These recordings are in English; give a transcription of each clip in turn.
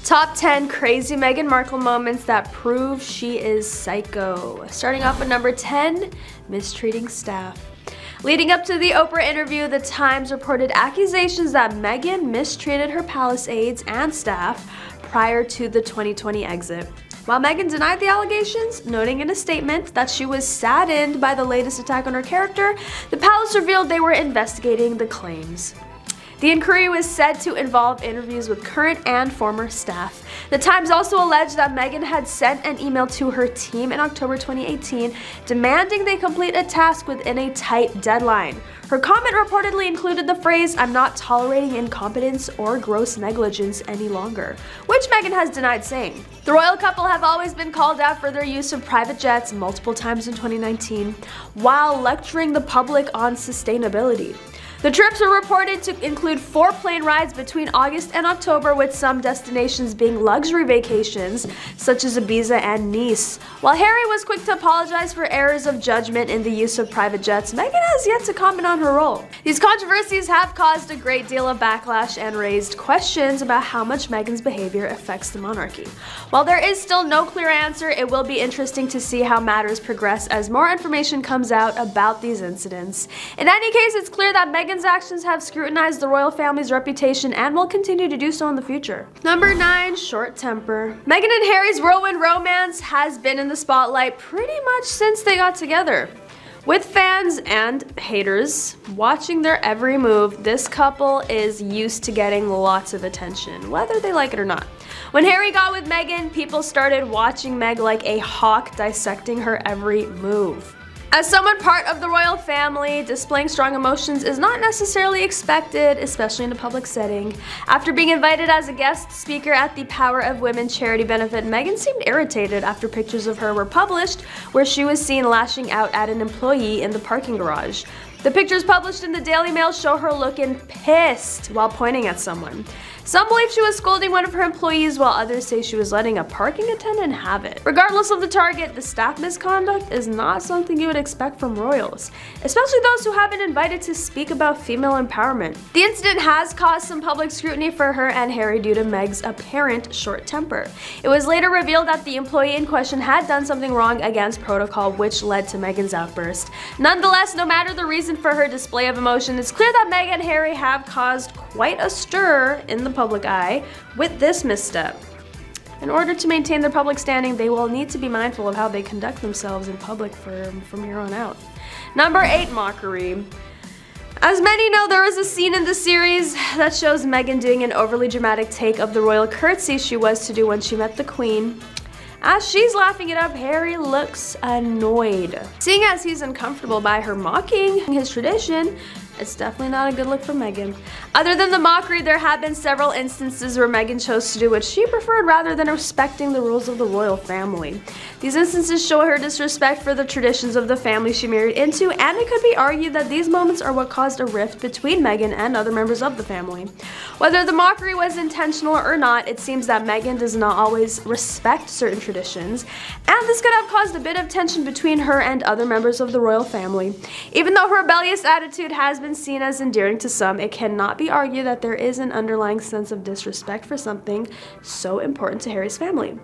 Top 10 crazy Meghan Markle moments that prove she is psycho. Starting off with number 10, mistreating staff. Leading up to the Oprah interview, the Times reported accusations that Meghan mistreated her palace aides and staff prior to the 2020 exit. While Meghan denied the allegations, noting in a statement that she was saddened by the latest attack on her character, the palace revealed they were investigating the claims. The inquiry was said to involve interviews with current and former staff. The Times also alleged that Meghan had sent an email to her team in October 2018 demanding they complete a task within a tight deadline. Her comment reportedly included the phrase, "I'm not tolerating incompetence or gross negligence any longer," which Meghan has denied saying. The royal couple have always been called out for their use of private jets multiple times in 2019, while lecturing the public on sustainability. The trips were reported to include 4 plane rides between August and October, with some destinations being luxury vacations, such as Ibiza and Nice. While Harry was quick to apologize for errors of judgment in the use of private jets, Meghan has yet to comment on her role. These controversies have caused a great deal of backlash and raised questions about how much Meghan's behavior affects the monarchy. While there is still no clear answer, it will be interesting to see how matters progress as more information comes out about these incidents. In any case, it's clear that Meghan's actions have scrutinized the royal family's reputation and will continue to do so in the future. Number 9, short temper. Meghan and Harry's whirlwind romance has been in the spotlight pretty much since they got together. With fans and haters watching their every move, this couple is used to getting lots of attention, whether they like it or not. When Harry got with Meghan, people started watching Meg like a hawk, dissecting her every move. As someone part of the royal family, displaying strong emotions is not necessarily expected, especially in a public setting. After being invited as a guest speaker at the Power of Women charity benefit, Meghan seemed irritated after pictures of her were published where she was seen lashing out at an employee in the parking garage. The pictures published in the Daily Mail show her looking pissed while pointing at someone. Some believe she was scolding one of her employees, while others say she was letting a parking attendant have it. Regardless of the target, the staff misconduct is not something you would expect from royals, especially those who have been invited to speak about female empowerment. The incident has caused some public scrutiny for her and Harry due to Meg's apparent short temper. It was later revealed that the employee in question had done something wrong against protocol, which led to Meghan's outburst. Nonetheless, no matter the reason for her display of emotion, it's clear that Meghan and Harry have caused quite a stir in the public eye with this misstep. In order to maintain their public standing, they will need to be mindful of how they conduct themselves in public from here on out. Number 8, mockery. As many know, there was a scene in the series that shows Meghan doing an overly dramatic take of the royal curtsy she was to do when she met the Queen. As she's laughing it up, Harry looks annoyed. Seeing as he's uncomfortable by her mocking his tradition, it's definitely not a good look for Meghan. Other than the mockery, there have been several instances where Meghan chose to do what she preferred rather than respecting the rules of the royal family. These instances show her disrespect for the traditions of the family she married into, and it could be argued that these moments are what caused a rift between Meghan and other members of the family. Whether the mockery was intentional or not, it seems that Meghan does not always respect certain traditions, and this could have caused a bit of tension between her and other members of the royal family. Even though her rebellious attitude has been seen as endearing to some, it cannot be argued that there is an underlying sense of disrespect for something so important to Harry's family.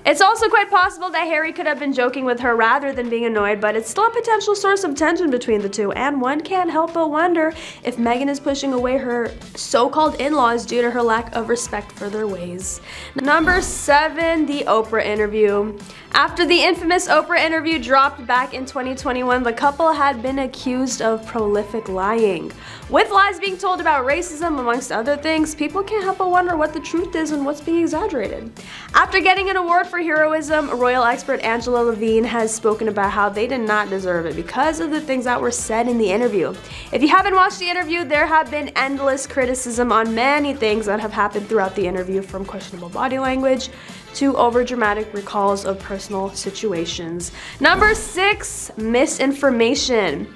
It's also quite possible that Harry could have been joking with her rather than being annoyed, but it's still a potential source of tension between the two, and one can't help but wonder if Meghan is pushing away her so-called in-laws due to her lack of respect for their ways. Number 7, the Oprah interview. After the infamous Oprah interview dropped back in 2021, the couple had been accused of prolific lying. With lies being told about racism, amongst other things, people can't help but wonder what the truth is and what's being exaggerated. After getting an award for heroism, royal expert Angela Levine has spoken about how they did not deserve it because of the things that were said in the interview. If you haven't watched the interview, there have been endless criticism on many things that have happened throughout the interview, from questionable body language to overdramatic recalls of personal situations. Number 6, misinformation.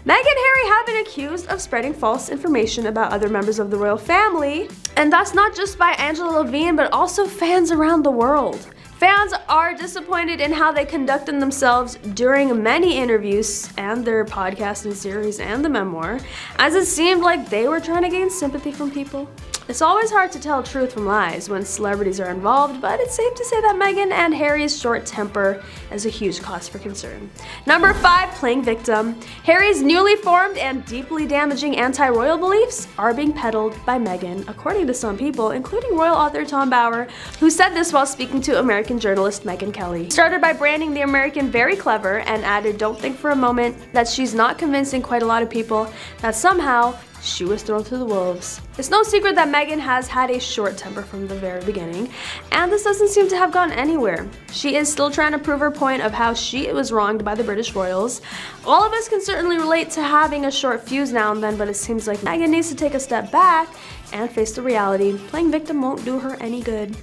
Meghan and Harry have been accused of spreading false information about other members of the royal family, and that's not just by Angela Levine, but also fans around the world. Fans are disappointed in how they conducted themselves during many interviews and their podcast and series and the memoir, as it seemed like they were trying to gain sympathy from people. It's always hard to tell truth from lies when celebrities are involved, but it's safe to say that Meghan and Harry's short temper is a huge cause for concern. Number 5, playing victim. Harry's newly formed and deeply damaging anti-royal beliefs are being peddled by Meghan, according to some people, including royal author Tom Bauer, who said this while speaking to American journalist Megyn Kelly. He started by branding the American very clever and added, "Don't think for a moment that she's not convincing quite a lot of people that somehow she was thrown to the wolves." It's no secret that Meghan has had a short temper from the very beginning, and this doesn't seem to have gone anywhere. She is still trying to prove her point of how she was wronged by the British royals. All of us can certainly relate to having a short fuse now and then, but it seems like Meghan needs to take a step back and face the reality. Playing victim won't do her any good.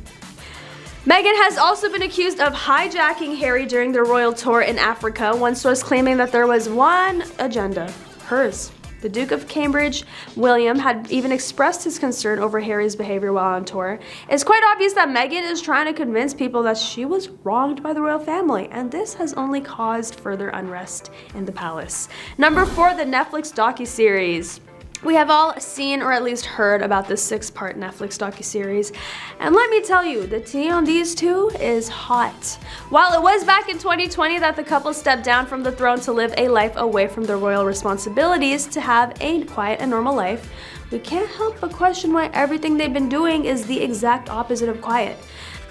Meghan has also been accused of hijacking Harry during their royal tour in Africa, one source claiming that there was one agenda, hers. The Duke of Cambridge, William, had even expressed his concern over Harry's behavior while on tour. It's quite obvious that Meghan is trying to convince people that she was wronged by the royal family, and this has only caused further unrest in the palace. Number 4, the Netflix docu-series. We have all seen or at least heard about this 6-part Netflix docuseries, and let me tell you, the tea on these two is hot. While it was back in 2020 that the couple stepped down from the throne to live a life away from their royal responsibilities to have a quiet and normal life, we can't help but question why everything they've been doing is the exact opposite of quiet.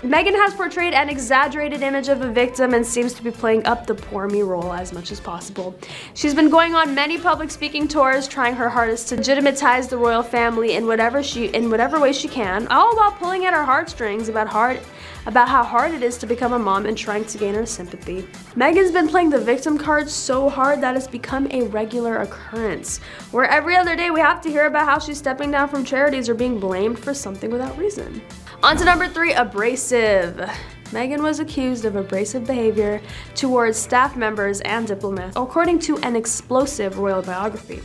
Meghan has portrayed an exaggerated image of a victim and seems to be playing up the poor me role as much as possible. She's been going on many public speaking tours, trying her hardest to legitimize the royal family in whatever way she can, all while pulling at her heartstrings about how hard it is to become a mom and trying to gain her sympathy. Meghan's been playing the victim card so hard that it's become a regular occurrence, where every other day we have to hear about how she's stepping down from charities or being blamed for something without reason. On to number 3, abrasive. Meghan was accused of abrasive behavior towards staff members and diplomats, according to an explosive royal biography.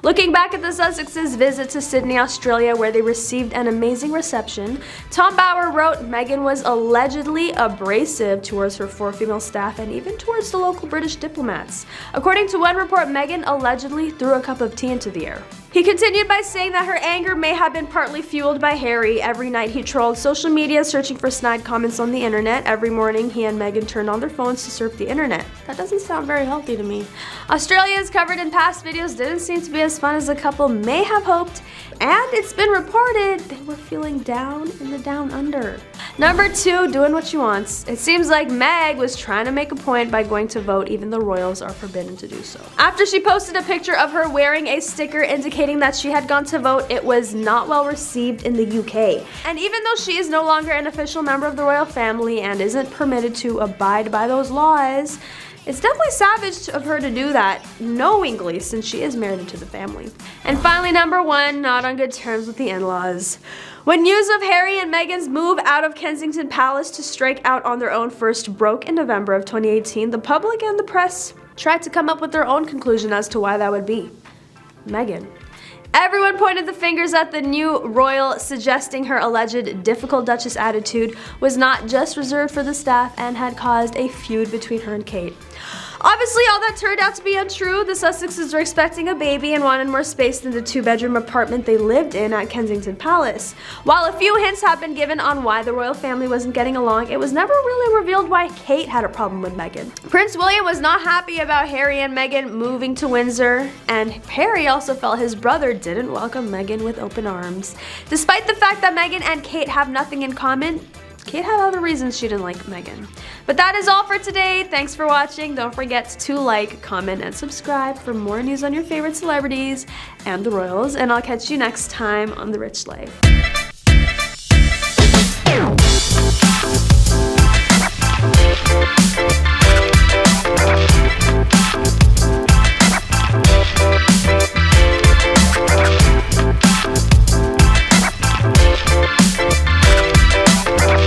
Looking back at the Sussexes' visit to Sydney, Australia, where they received an amazing reception, Tom Bauer wrote Meghan was allegedly abrasive towards her 4 female staff and even towards the local British diplomats. According to one report, Meghan allegedly threw a cup of tea into the air. He continued by saying that her anger may have been partly fueled by Harry. Every night he trolled social media searching for snide comments on the internet. Every morning he and Meghan turned on their phones to surf the internet. That doesn't sound very healthy to me. Australia, as covered in past videos, didn't seem to be as fun as the couple may have hoped, and it's been reported they were feeling down in the down under. Number 2, doing what she wants. It seems like Meg was trying to make a point by going to vote even though royals are forbidden to do so. After she posted a picture of her wearing a sticker indicating that she had gone to vote, it was not well received in the UK. And even though she is no longer an official member of the royal family and isn't permitted to abide by those laws, it's definitely savage of her to do that knowingly, since she is married into the family. And finally, number 1, not on good terms with the in-laws. When news of Harry and Meghan's move out of Kensington Palace to strike out on their own first broke in November of 2018, the public and the press tried to come up with their own conclusion as to why that would be. Meghan. Everyone pointed the fingers at the new royal, suggesting her alleged difficult Duchess attitude was not just reserved for the staff and had caused a feud between her and Kate. Obviously, all that turned out to be untrue. The Sussexes were expecting a baby and wanted more space than the 2-bedroom apartment they lived in at Kensington Palace. While a few hints have been given on why the royal family wasn't getting along, it was never really revealed why Kate had a problem with Meghan. Prince William was not happy about Harry and Meghan moving to Windsor, and Harry also felt his brother didn't welcome Meghan with open arms. Despite the fact that Meghan and Kate have nothing in common, Kate had other reasons she didn't like Meghan. But that is all for today. Thanks for watching. Don't forget to like, comment, and subscribe for more news on your favorite celebrities and the royals. And I'll catch you next time on The Rich Life.